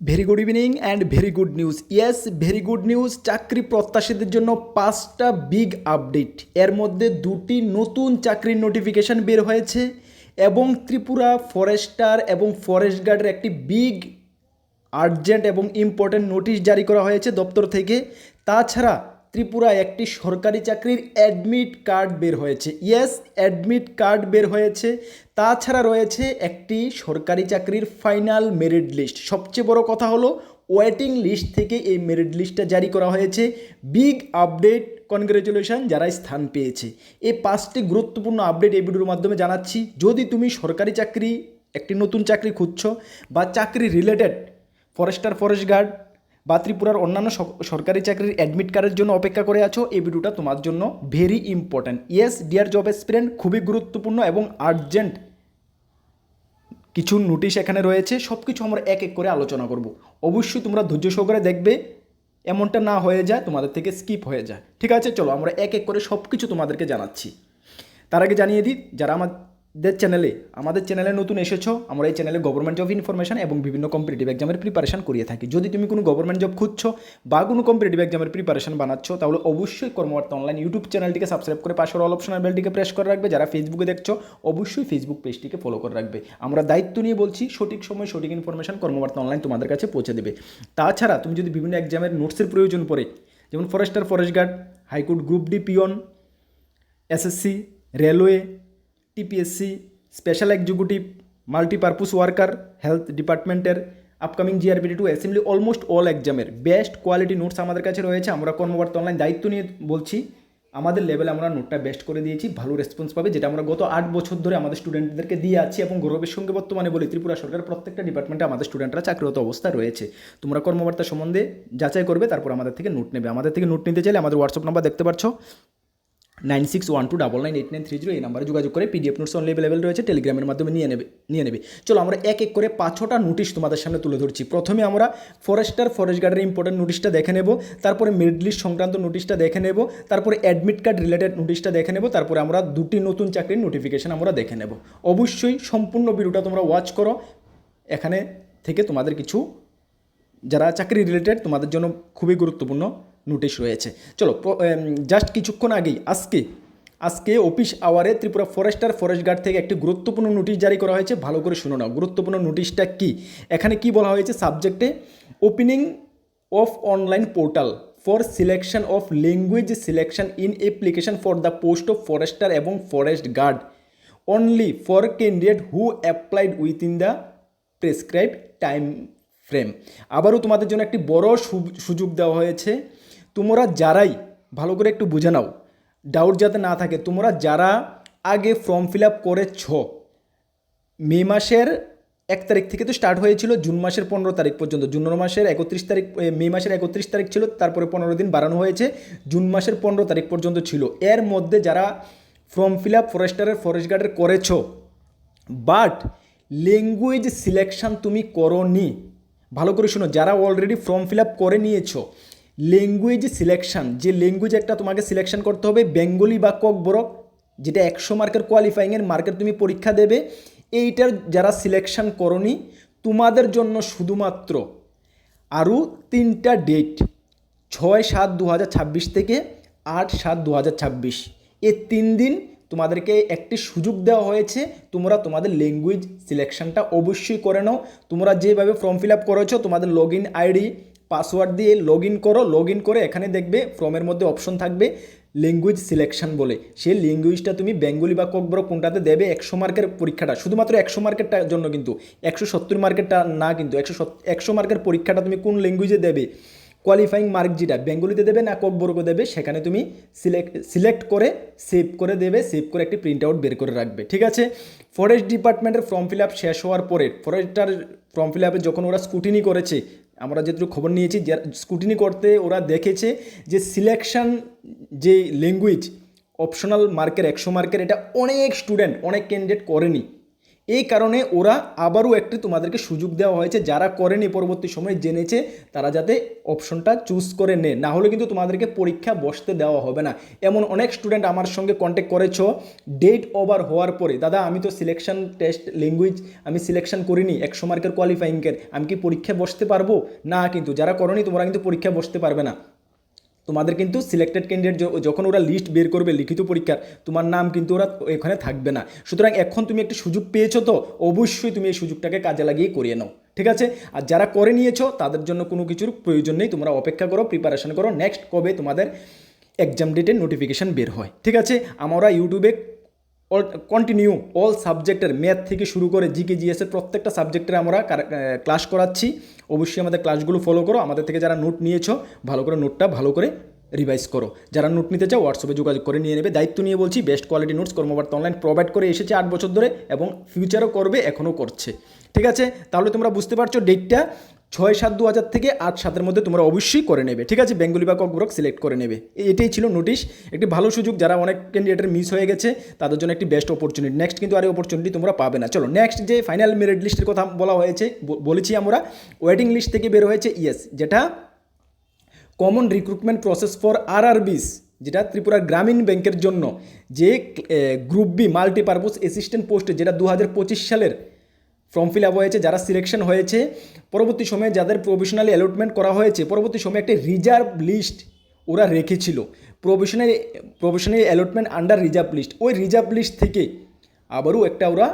Very good evening and very good news. Yes, very good news. চাকরি প্রত্যাশীদের জন্য 5টা big update. এর মধ্যে 2টি নতুন চাকরির নোটিফিকেশান বের হয়েছে এবং ত্রিপুরা ফরেস্টার এবং ফরেস্ট গার্ডের একটি বিগ আর্জেন্ট এবং ইম্পর্ট্যান্ট নোটিশ জারি করা হয়েছে দপ্তর থেকে। তাছাড়া ত্রিপুরায় একটি সরকারি চাকরির অ্যাডমিট কার্ড বের হয়েছে। ইয়েস, অ্যাডমিট কার্ড বের হয়েছে। তাছাড়া রয়েছে একটি সরকারি চাকরির ফাইনাল মেরিট লিস্ট। সবচেয়ে বড় কথা হলো ওয়েটিং লিস্ট থেকে এই মেরিট লিস্টটা জারি করা হয়েছে। বিগ আপডেট, কনগ্রেচুলেশন যারা স্থান পেয়েছে। এই 5টি গুরুত্বপূর্ণ আপডেট এই ভিডিওর মাধ্যমে জানাচ্ছি। যদি তুমি সরকারি চাকরি, একটি নতুন চাকরি খুঁজছো বা চাকরি রিলেটেড ফরেস্টার, ফরেস্ট গার্ড বা ত্রিপুরার অন্যান্য সরকারি চাকরির অ্যাডমিট কার্ডের জন্য অপেক্ষা করে আছো, এই ভিডিওটা তোমার জন্য very important. Yes dear job aspirant, খুবই গুরুত্বপূর্ণ এবং আর্জেন্ট কিছু নোটিশ এখানে রয়েছে। সব কিছু আমরা এক এক করে আলোচনা করব। অবশ্যই তোমরা ধৈর্য সহকারে দেখবে, এমনটা না হয়ে যায় তোমাদের থেকে স্কিপ হয়ে যায়। ঠিক আছে, চলো আমরা এক এক করে সব কিছু তোমাদেরকে জানাচ্ছি। তার আগে জানিয়ে দিই, যারা আমাদের চ্যানেলে নতুন এসেছো, আমরা এই চ্যানেলে গভর্নমেন্ট জব ইনফরমেশন এবং বিভিন্ন কম্পিটিটিভ এক্সামের প্রিপারেশন করিয়ে থাকি। যদি তুমি কোনো গভর্নমেন্ট জব খুঁজছো বা কোনো কম্পিটিটিভ এক্সামের প্রিপারেশন বানাচ্ছো, তাহলে অবশ্যই কর্মবার্তা অনলাইন ইউটিউব চ্যানেলটিকে সাবস্ক্রাইব করে পাশের অল অপশনাল বেলটিকে প্রেস করে রাখবে। যারা ফেসবুকে দেখছো, অবশ্যই ফেসবুক পেজটিকে ফলো করে রাখবে। আমরা দায়িত্ব নিয়ে বলছি, সঠিক সময় সঠিক ইনফরমেশন কর্মবার্তা অনলাইন তোমাদের কাছে পৌঁছে দেবে। তাছাড়া তুমি যদি বিভিন্ন এক্সামের নোটসের প্রয়োজন পড়ে, যেমন forester, forest guard, high court group D peon, SSC, railway, TPSC, special executive, multipurpose worker, health ডিপার্টমেন্টের upcoming JRBT to assembly, almost all এক্সামের বেস্ট কোয়ালিটি নোটস আমাদের কাছে রয়েছে। আমরা কর্মবার্তা অনলাইন দায়িত্ব নিয়ে বলছি, আমাদের লেভেলে আমরা নোটটা বেস্ট করে দিয়েছি, ভালো রেসপন্স পাবে, যেটা আমরা গত 8 বছর ধরে আমাদের স্টুডেন্টদেরকে দিয়ে আছি এবং গৌরবের সঙ্গে বর্তমানে বলি ত্রিপুরা সরকারের প্রত্যেকটা ডিপার্টমেন্টে আমাদের স্টুডেন্টরা চাকরিরত অবস্থা রয়েছে। তোমরা কর্মবার্তা সম্বন্ধে যাচাই করবে, তারপর আমাদের থেকে নোট নেবে। আমাদের থেকে নোট নিতে চাইলে আমাদের হোয়াটসঅ্যাপ নাম্বার দেখতে পাচ্ছ 9612998930, এই নাম্বারে যোগাযোগ করে পিডিএফ নোটস অনলি অ্যাভেলেবেল রয়েছে, টেলিগ্রামের মাধ্যমে নিয়ে নেবে। চলো আমরা এক এক করে 5টা নোটিশ তোমাদের সামনে তুলে ধরছি। প্রথমে আমরা ফরেস্টার, ফরেস্ট গার্ডের ইম্পর্টেন্ট নোটিশটা দেখে নেব, তারপরে মেরিট লিস্ট সংক্রান্ত নোটিশটা দেখে নেব, তারপরে অ্যাডমিট কার্ড রিলেটেড নোটিশটা দেখে নেব, তারপরে আমরা 2টি নতুন চাকরির নোটিফিকেশন আমরা দেখে নেব। অবশ্যই সম্পূর্ণ ভিডিওটা তোমরা ওয়াচ করো। এখানে থেকে তোমাদের কিছু, যারা চাকরি রিলেটেড, তোমাদের জন্য খুবই গুরুত্বপূর্ণ নোটিশ রয়েছে। চলো, জাস্ট কিছুক্ষণ আগেই আজকে অফিস আওয়ারে ত্রিপুরা ফরেস্টার, ফরেস্ট গার্ড থেকে একটি গুরুত্বপূর্ণ নোটিশ জারি করা হয়েছে। ভালো করে শুনো নাও গুরুত্বপূর্ণ নোটিশটা কি। এখানে কি বলা হয়েছে, সাবজেক্টে opening of online portal for selection of language selection in application for the post of forester এবং forest guard only for candidate who applied within the prescribe time frame. আবারও তোমাদের জন্য একটি বড় সুযোগ দেওয়া হয়েছে। তোমরা যারাই, ভালো করে একটু বুঝে নাও, ডাউট যাতে না থাকে, তোমরা যারা আগে ফর্ম ফিল আপ করেছ, মে মাসের 1 তারিখ থেকে তো স্টার্ট হয়েছিল জুন মাসের 15 তারিখ পর্যন্ত, জুন মাসের 31 তারিখ, মে মাসের 31 তারিখ ছিল, তারপরে 15 দিন বাড়ানো হয়েছে, জুন মাসের 15 তারিখ পর্যন্ত ছিল। এর মধ্যে যারা ফর্ম ফিল আপ ফরেস্টারের, ফরেস্ট গার্ডের করেছ বাট ল্যাঙ্গুয়েজ সিলেকশন তুমি করোনি, ভালো করে শোনো, যারা অলরেডি ফর্ম ফিল আপ করে নিয়েছো, ল্যাঙ্গুয়েজ সিলেকশন, যে ল্যাঙ্গুয়েজ একটা তোমাকে সিলেকশন করতে হবে, বেঙ্গলি বা ককবরক, যেটা 100 মার্কের কোয়ালিফাইংয়ের মার্কের তুমি পরীক্ষা দেবে, এইটার যারা সিলেকশন করোনি, তোমাদের জন্য শুধুমাত্র আরও 3টা ডেট, 6/7/2026 থেকে 8/7/2026, এই 3 দিন তোমাদেরকে একটি সুযোগ দেওয়া হয়েছে। তোমরা তোমাদের ল্যাঙ্গুয়েজ সিলেকশনটা অবশ্যই করে নাও। তোমরা যেভাবে ফর্ম ফিল আপ করেছো, তোমাদের লগ ইন আইডি পাসওয়ার্ড দিয়ে লগ ইন করো। লগ ইন করে এখানে দেখবে ফর্মের মধ্যে অপশন থাকবে ল্যাঙ্গুয়েজ সিলেকশন বলে, সেই ল্যাঙ্গুয়েজটা তুমি বেঙ্গলি বা ককবরক কোনটাতে দেবে। 100 মার্কের পরীক্ষাটা শুধুমাত্র 100 মার্কেরটার জন্য, কিন্তু 170 মার্কেরটা না, কিন্তু 100 মার্কের পরীক্ষাটা তুমি কোন ল্যাঙ্গুয়েজে দেবে, কোয়ালিফাইং মার্ক যেটা বেঙ্গলিতে দেবে না ককবরকে দেবে, সেখানে তুমি সিলেক্ট করে সেভ করে দেবে। সেভ করে একটি প্রিন্ট আউট বের করে রাখবে। ঠিক আছে, ফরেস্ট ডিপার্টমেন্টের ফর্ম ফিল আপ শেষ হওয়ার পরে, ফরেস্টার ফর্ম ফিল আপে যখন ওরা স্কুটিনি করেছে, আমরা যেটুকু খবর নিয়েছি, যে স্কুটিনি করতে ওরা দেখেছে যে সিলেকশন, যে ল্যাঙ্গুয়েজ অপশনাল মার্কের 100 মার্কের, এটা অনেক স্টুডেন্ট, অনেক ক্যান্ডিডেট করেনি। এই কারণে ওরা আবারও একটি তোমাদেরকে সুযোগ দেওয়া হয়েছে, যারা করেনি পরবর্তী সময়ে জেনেছে তারা যাতে অপশনটা চুজ করে নেয়, না হলে কিন্তু তোমাদেরকে পরীক্ষা বসতে দেওয়া হবে না। এমন অনেক স্টুডেন্ট আমার সঙ্গে কন্ট্যাক্ট করেছো ডেট ওভার হওয়ার পরে, দাদা আমি তো সিলেকশন টেস্ট ল্যাঙ্গুয়েজ আমি সিলেকশন করিনি 100 মার্কের কোয়ালিফাইংয়ের, আমি কি পরীক্ষা বসতে পারবো? না, কিন্তু যারা করনি তোমরা কিন্তু পরীক্ষা বসতে পারবে না। তোমাদের কিন্তু সিলেক্টেড ক্যান্ডিডেট যখন ওরা লিস্ট বের করবে লিখিত পরীক্ষার, তোমার নাম কিন্তু ওরা এখানে থাকবে না। সুতরাং এখন তুমি একটি সুযোগ পেয়েছো, তো অবশ্যই তুমি এই সুযোগটাকে কাজে লাগিয়ে করিয়ে নাও, ঠিক আছে? আর যারা করে নিয়েছো তাদের জন্য কোনো কিছুর প্রয়োজন নেই, তোমরা অপেক্ষা করো, প্রিপারেশন করো, নেক্সট কবে তোমাদের এক্সাম ডেটের নোটিফিকেশান বের হয়, ঠিক আছে? আমরা ইউটিউবে কন্টিনিউ অল সাবজেক্টের ম্যাথ থেকে শুরু করে জিকে জিএসের প্রত্যেকটা সাবজেক্টের আমরা ক্লাস করাচ্ছি। অবশ্যই আমাদের ক্লাসগুলো ফলো করো, আমাদের থেকে যারা নোট নিয়েছো ভালো করে নোটটা ভালো করে রিভাইজ করো। যারা নোট নিতে চাও হোয়াটসঅ্যাপে যোগাযোগ করে নিয়ে নেবে, দায়িত্ব নিয়ে বলছি। Best quality notes কর্মবার্তা online provide করে এসেছে 8 বছর ধরে এবং ফিউচারও করবে, এখনও করছে, ঠিক আছে? তাহলে তোমরা বুঝতে পারছো ডেটটা 6/7/2000 থেকে 8/7-এর মধ্যে তোমরা অবশ্যই করে নেবে, ঠিক আছে? বেঙ্গলি বা ককবরক সিলেক্ট করে নেবে। এটাই ছিল নোটিশ, একটি ভালো সুযোগ, যারা অনেক ক্যান্ডিডেটের মিস হয়ে গেছে তাদের জন্য একটি বেস্ট অপরচুনিটি। নেক্সট কিন্তু আর এই অপরচুনিটি তোমরা পাবে না। চলো নেক্সট যে ফাইনাল মেরিট লিস্টের কথা বলা হয়েছে, বলেছি আমরা ওয়েটিং লিস্ট থেকে বের হয়েছে ইয়েস, যেটা common recruitment process for RRBs, যেটা ত্রিপুরা গ্রামীণ ব্যাংকের জন্য যে গ্রুপ বি মাল্টিপারপাস অ্যাসিস্ট্যান্ট পোস্টে যেটা 2025 সালের ফর্ম ফিল আপ হয়েছে, যারা সিলেকশন হয়েছে, পরবর্তী সময়ে যাদের প্রভিশনালি অ্যালটমেন্ট করা হয়েছে, পরবর্তী সময়ে একটা রিজার্ভ লিস্ট ওরা রেখেছিল, provisionally allotment under reserve list, ওই রিজার্ভ লিস্ট থেকে আবারও একটা ওরা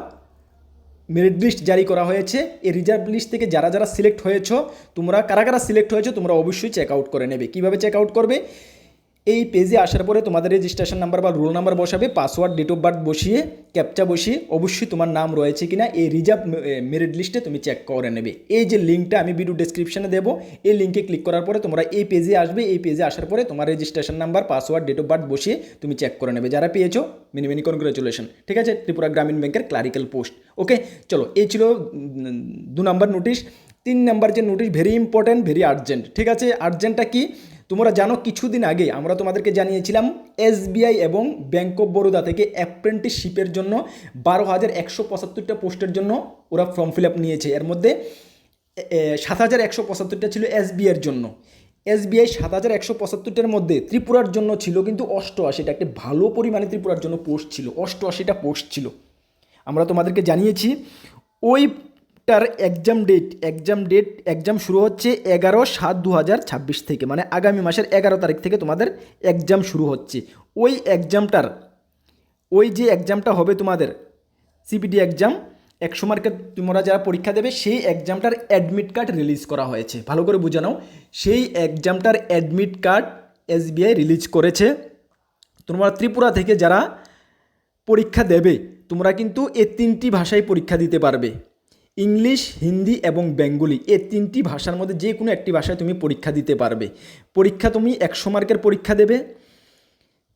মেরিট লিস্ট জারি করা হয়েছে। এই রিজার্ভ লিস্ট থেকে যারা যারা সিলেক্ট হয়েছো, তোমরা কারা কারা সিলেক্ট হয়েছো তোমরা অবশ্যই চেক আউট করে নেবে। কীভাবে চেক আউট করবে? এই পেজে আসার পরে তোমাদের রেজিস্ট্রেশন নাম্বার বা রোল নাম্বার বসাবে, পাসওয়ার্ড ডেট অফ বার্থ বসিয়ে ক্যাপচা বসিয়ে অবশ্যই তোমার নাম রয়েছে কিনা এই রিজার্ভ মেরিট লিস্টে তুমি চেক করে নেবে। এই যে লিঙ্কটা আমি ভিডিও ডেসক্রিপশনে দেবো, এই লিঙ্কে ক্লিক করার পরে তোমরা এই পেজে আসবে। এই পেজে আসার পরে তোমার registration number, password, date of birth বসিয়ে তুমি চেক করে নেবে। যারা পেয়েছো মেনি মেনি কনগ্রাচুলেশন, ঠিক আছে? ত্রিপুরা গ্রামীণ ব্যাংকের ক্লারিক্যাল পোস্ট। ওকে, চলো এই ছিল 2 নম্বর নোটিশ। 3 নম্বর যে notice very important, very urgent, ঠিক আছে? আর্জেন্টটা কি তোমরা জানো? কিছুদিন আগে আমরা তোমাদেরকে জানিয়েছিলাম এসবিআই এবং ব্যাঙ্ক অফ বরোদা থেকে অ্যাপ্রেন্টিসশিপের জন্য 12,175টা পোস্টের জন্য ওরা ফর্ম ফিল আপ নিয়েছে। এর মধ্যে 7,175টা ছিল এসবিআইয়ের জন্য। এসবিআই 7,175টার মধ্যে ত্রিপুরার জন্য ছিল কিন্তু 88টা, একটা ভালো পরিমাণে ত্রিপুরার জন্য পোস্ট ছিল, 88টা পোস্ট ছিল। আমরা তোমাদেরকে জানিয়েছি ওইটার এক্সাম শুরু হচ্ছে 11/7/2026 থেকে, মানে আগামী মাসের 11 তারিখ থেকে তোমাদের এক্সাম শুরু হচ্ছে। ওই যে এক্সামটা হবে তোমাদের সিপিটি এক্সাম 100 মার্কের, তোমরা যারা পরীক্ষা দেবে সেই এক্সামটার অ্যাডমিট কার্ড রিলিজ করা হয়েছে। ভালো করে বুঝে নাও, সেই এক্সামটার অ্যাডমিট কার্ড এসবিআই রিলিজ করেছে। তোমরা ত্রিপুরা থেকে যারা পরীক্ষা দেবে তোমরা কিন্তু এই 3টি ভাষায় পরীক্ষা দিতে পারবে, ইংলিশ, হিন্দি এবং বেঙ্গলি। এই 3টি ভাষার মধ্যে যে কোনো একটি ভাষায় তুমি পরীক্ষা দিতে পারবে। পরীক্ষা তুমি 100 মার্কের পরীক্ষা দেবে,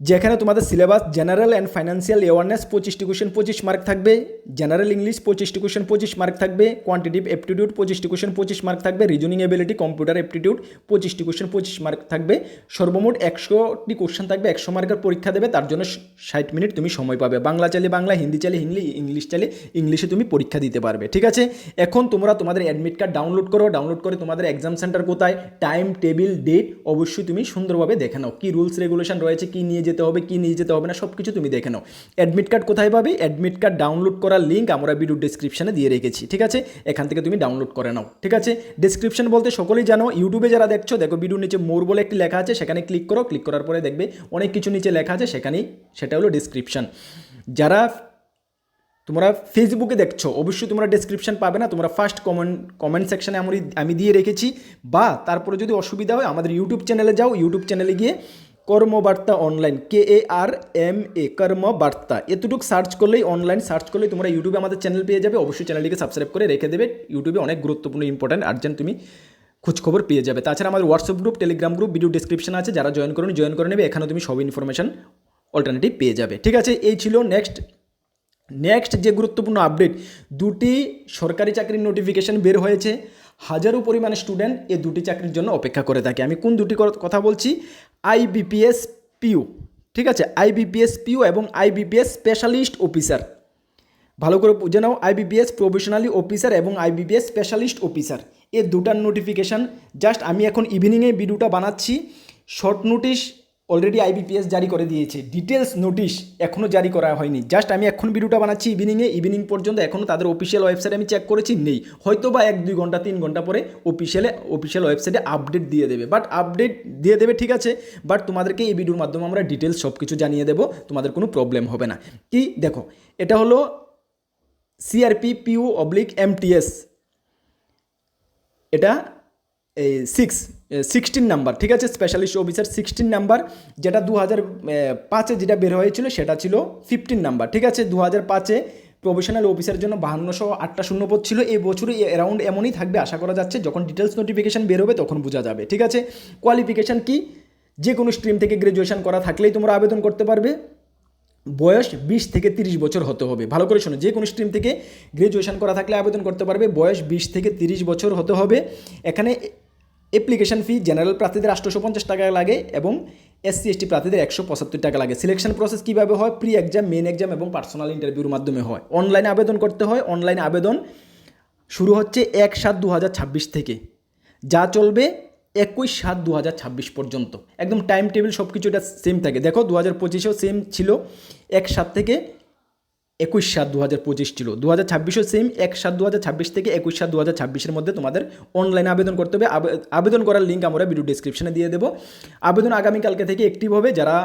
যেখানে তোমাদের syllabus general and financial awareness 25টি কোয়েশ্চেন 25 মার্ক থাকবে, জেনারেল ইংলিশ 25টি কোয়েশ্চেন 25 মার্ক থাকবে, কোয়ান্টিটিভ অ্যাপটিটিউড 25টি কোয়েশ্চেন 25 মার্ক থাকবে, রিজনিং এবিলিটি, কম্পিউটার অ্যাপটিটিউড 25টি কোয়েশ্চেন 25 মার্ক থাকবে। সর্বমোট 100টি কোয়েশ্চেন থাকবে, 100 মার্কের পরীক্ষা দেবে, তার জন্য 60 মিনিট তুমি সময় পাবে। বাংলা চাইলে বাংলা, হিন্দি চাইলে হিন্দি, ইংলিশ চাইলে ইংলিশে তুমি পরীক্ষা দিতে পারবে, ঠিক আছে? এখন তোমরা তোমাদের অ্যাডমিট কার্ড ডাউনলোড করো, ডাউনলোড করে তোমাদের এক্সাম সেন্টার কোথায়, টাইম টেবিল, ডেট অবশ্যই তুমি সুন্দরভাবে দেখে নাও, কী রুলস রেগুলেশন রয়েছে, কী নিয়ে যেতে হবে, কী নিয়ে যেতে হবে না, সব কিছু তুমি দেখে নাও। অ্যাডমিট কার্ড কোথায় পাবে? অ্যাডমিট কার্ড ডাউনলোড করার লিঙ্ক আমরা ভিডিও ডেসক্রিপশনে দিয়ে রেখেছি, ঠিক আছে? এখান থেকে তুমি ডাউনলোড করে নাও, ঠিক আছে? ডেসক্রিপশন বলতে সকলেই জানো, ইউটিউবে যারা দেখছো দেখো ভিডিওর নিচে মোর বলে একটি লেখা আছে, সেখানে ক্লিক করো, ক্লিক করার পরে দেখবে অনেক কিছু নিচে লেখা আছে, সেটা হলো ডেসক্রিপশন। যারা তোমরা ফেসবুকে দেখছো অবশ্যই তোমরা ডেসক্রিপশন পাবে না, তোমরা ফার্স্ট কমেন্ট সেকশনে আমি দিয়ে রেখেছি, বা তারপরে যদি অসুবিধা হয় আমাদের ইউটিউব চ্যানেলে যাও, ইউটিউব চ্যানেলে গিয়ে কর্মবার্তা অনলাইন, KARMA কর্মবার্তা এতটুকু সার্চ করলেই, অনলাইন সার্চ করলেই তোমরা ইউটিউবে আমাদের চ্যানেল পেয়ে যাবে। অবশ্যই চ্যানেলটিকে সাবস্ক্রাইব করে রেখে দেবে, ইউটিউবে অনেক গুরুত্বপূর্ণ ইম্পর্ট্যান্ট আর্জেন্ট তুমি খোঁজখবর পেয়ে যাবে। তাছাড়া আমাদের WhatsApp group, Telegram group video description আছে, যারা জয়েন করে নেবে, এখানে তুমি সব ইনফরমেশন অল্টারনেটিভ পেয়ে যাবে, ঠিক আছে? এই ছিল নেক্সট যে গুরুত্বপূর্ণ আপডেট, 2টি সরকারি চাকরির নোটিফিকেশন বের হয়েছে। হাজারো পরিমাণে স্টুডেন্ট এই 2টি চাকরির জন্য অপেক্ষা করে থাকে। আমি কোন 2টি কথা বলছি? IBPS PU, ঠিক আছে? IBPS PU এবং IBPS স্পেশালিস্ট অফিসার। ভালো করে বুঝে নাও, আইবিপিএস প্রফেশনালি অফিসার এবং আইবিপিএস স্পেশালিস্ট অফিসার, এই দুটার নোটিফিকেশান জাস্ট আমি এখন ইভিনিংয়ে ভিডিওটা বানাচ্ছি। শর্ট নোটিশ অলরেডি আইবিপিএস জারি করে দিয়েছে, ডিটেলস নোটিশ এখনও জারি করা হয়নি। জাস্ট আমি এখন ভিডিওটা বানাচ্ছি ইভিনিং পর্যন্ত এখনও তাদের অফিসিয়াল ওয়েবসাইটে আমি চেক করেছি নেই, হয়তো বা 1-2 ঘন্টা 3 ঘন্টা পরে অফিসিয়াল ওয়েবসাইটে আপডেট দিয়ে দেবে, বাট আপডেট দিয়ে দেবে ঠিক আছে, বাট তোমাদেরকে এই ভিডিওর মাধ্যমে আমরা ডিটেলস সব কিছু জানিয়ে দেবো, তোমাদের কোনো প্রবলেম হবে না। কি দেখো, এটা হলো সিআরপি PU/MTS, এটা এই 16 নাম্বার, ঠিক আছে, স্পেশালিস্ট অফিসার 16 নাম্বার, যেটা 2005-এ যেটা বের হয়েছিল সেটা ছিল 15 নাম্বার, ঠিক আছে। 2005-এ প্রফেশনাল অফিসারের জন্য 5208টা শূন্যপদ ছিল, এই বছরে অ্যারাউন্ড এমনই থাকবে আশা করা যাচ্ছে, যখন ডিটেলস নোটিফিকেশান বের হবে তখন বোঝা যাবে, ঠিক আছে। কোয়ালিফিকেশান কি, যে কোনো স্ট্রিম থেকে গ্র্যাজুয়েশন করা থাকলেই তোমরা আবেদন করতে পারবে, বয়স 20 থেকে 30 বছর হতে হবে। ভালো করে শোনো, যে কোনো স্ট্রিম থেকে গ্র্যাজুয়েশন করা থাকলে আবেদন করতে পারবে, বয়স 20 থেকে 30 বছর হতে হবে। এখানে অ্যাপ্লিকেশন ফি জেনারেল প্রার্থীদের 850 টাকা লাগে এবং SC/ST প্রার্থীদের 175 টাকা লাগে। সিলেকশন প্রসেস কীভাবে হয়, প্রি এক্সাম, মেন এক্সাম এবং পার্সোনাল ইন্টারভিউর মাধ্যমে হয়। অনলাইনে আবেদন করতে হয়, অনলাইনে আবেদন শুরু হচ্ছে 1/7/2026 থেকে, যা চলবে 21/7/2026 পর্যন্ত। একদম টাইম টেবিল সব কিছু এটা সেম থাকে। দেখো 2025-এও সেম ছিল, 1/7 থেকে 21/7/2025 ছিল, 2026-ও সেম 1/7/2026 থেকে 21/7/2026-এর মধ্যে তোমাদের অনলাইনে আবেদন করতে হবে। আবেদন করার লিঙ্ক আমরা ভিডিও ডিসক্রিপশনে দিয়ে দেবো। আবেদন আগামীকালকে থেকে অ্যাক্টিভ হবে, যারা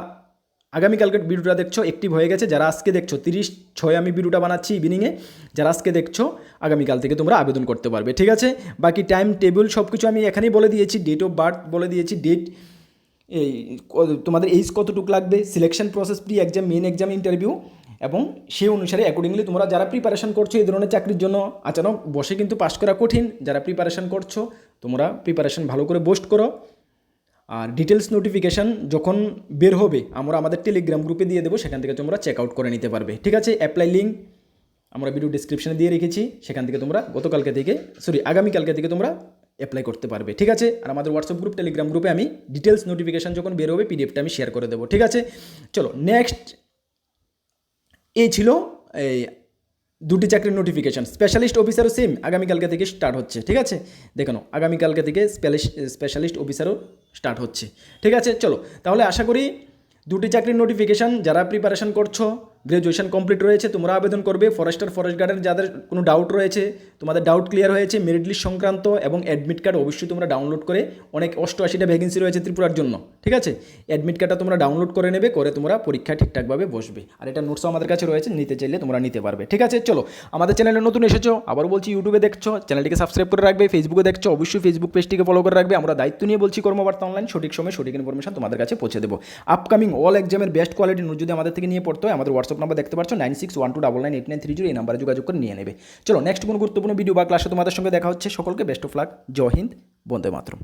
আগামীকালকের ভিডিওটা দেখছো অ্যাক্টিভ হয়ে গেছে, যারা আজকে দেখছো 30/6 আমি ভিডিওটা বানাচ্ছি ইভিনিংয়ে, যারা আজকে দেখছো আগামীকাল থেকে তোমরা আবেদন করতে পারবে, ঠিক আছে। বাকি টাইম টেবিল সব কিছু আমি এখানেই বলে দিয়েছি, ডেট অফ বার্থ বলে দিয়েছি, ডেট, এই তোমাদের এইজ কতটুকু লাগবে, selection process, pre exam, main exam, interview, এবং সেই অনুসারে অ্যাকর্ডিংলি তোমরা যারা প্রিপারেশন করছো এই ধরনের চাকরির জন্য, আচানক বসে কিন্তু পাস করা কঠিন, যারা প্রিপারেশন করছো তোমরা প্রিপারেশন ভালো করে বোস্ট করো। আর ডিটেলস নোটিফিকেশান যখন বের হবে আমরা আমাদের টেলিগ্রাম গ্রুপে দিয়ে দেবো, সেখান থেকে তোমরা চেক আউট করে নিতে পারবে, ঠিক আছে। অ্যাপ্লাই লিঙ্ক আমরা ভিডিও ডিসক্রিপশনে দিয়ে রেখেছি, সেখান থেকে তোমরা আগামীকালকে থেকে তোমরা অ্যাপ্লাই করতে পারবে, ঠিক আছে। আর আমাদের হোয়াটসঅ্যাপ গ্রুপ, টেলিগ্রাম গ্রুপে আমি ডিটেলস নোটিফিকেশান যখন বের হবে পিডিএফটা আমি শেয়ার করে দেবো, ঠিক আছে। চলো নেক্সট, এই ছিল এই দুটি চাকরির নোটিফিকেশান। স্পেশালিস্ট অফিসারও সেম আগামীকালকে থেকে স্টার্ট হচ্ছে, ঠিক আছে। দেখো আগামীকালকে থেকে স্পেশালিস্ট অফিসারও স্টার্ট হচ্ছে, ঠিক আছে। চলো তাহলে আশা করি দুটি চাকরির নোটিফিকেশান, যারা প্রিপারেশন করছো, গ্র্যাজুয়েশন কমপ্লিট রয়েছে তোমরা আবেদন করবে। ফরেস্ট গার্ডের যাদের কোনো ডাউট রয়েছে, তোমাদের ডাউট ক্লিয়ার হয়েছে, মেরিট লিস্ট সংক্রান্ত এবং অ্যাডমিট কার্ড অবশ্যই তোমরা ডাউনলোড করে, অনেক 88টা ভ্যাকেন্সি রয়েছে ত্রিপুরার জন্য, ঠিক আছে। অ্যাডমিট কার্ডটা তোমরা ডাউনলোড করে নেবে, করে তোমরা পরীক্ষা ঠিকঠাকভাবে বসবে। আর এটা নোটসও আমাদের কাছে রয়েছে, নিতে চাইলে তোমরা নিতে পারবে, ঠিক আছে। চলো, আমাদের চ্যানেলে নতুন এসেছো, আবার বলছি ইউটিউবে দেখছো চ্যানেলটিকে সাবস্ক্রাইব করে রাখবে, ফেসবুকে দেখছো অবশ্যই ফেসবুক পেজটিকে ফলো করে রাখবে। আমরা দায়িত্ব নিয়ে বলছি কর্মবার্তা অনলাইন, সঠিক সময় সঠিক ইনফরমেশন তোমাদের কাছে পৌঁছে দেবো। আপকামিং অল এক্সামের বেস্ট কোয়ালিটি নোট যদি আমাদের থেকে নিয়ে পড়তে হয়, আমাদের হোয়াটসঅ্যাপ নাম্বার দেখতে পাচ্ছ 9612998930, এই নাম্বারে যোগাযোগ করে নিয়ে নেবে। চলো নেক্সট কোনো গুরুত্বপূর্ণ ভিডিও বা ক্লাসে তোমাদের সঙ্গে দেখা হচ্ছে। সকলকে বেস্ট অফ লাক, জয় হিন্দ, বন্দে মাতরম।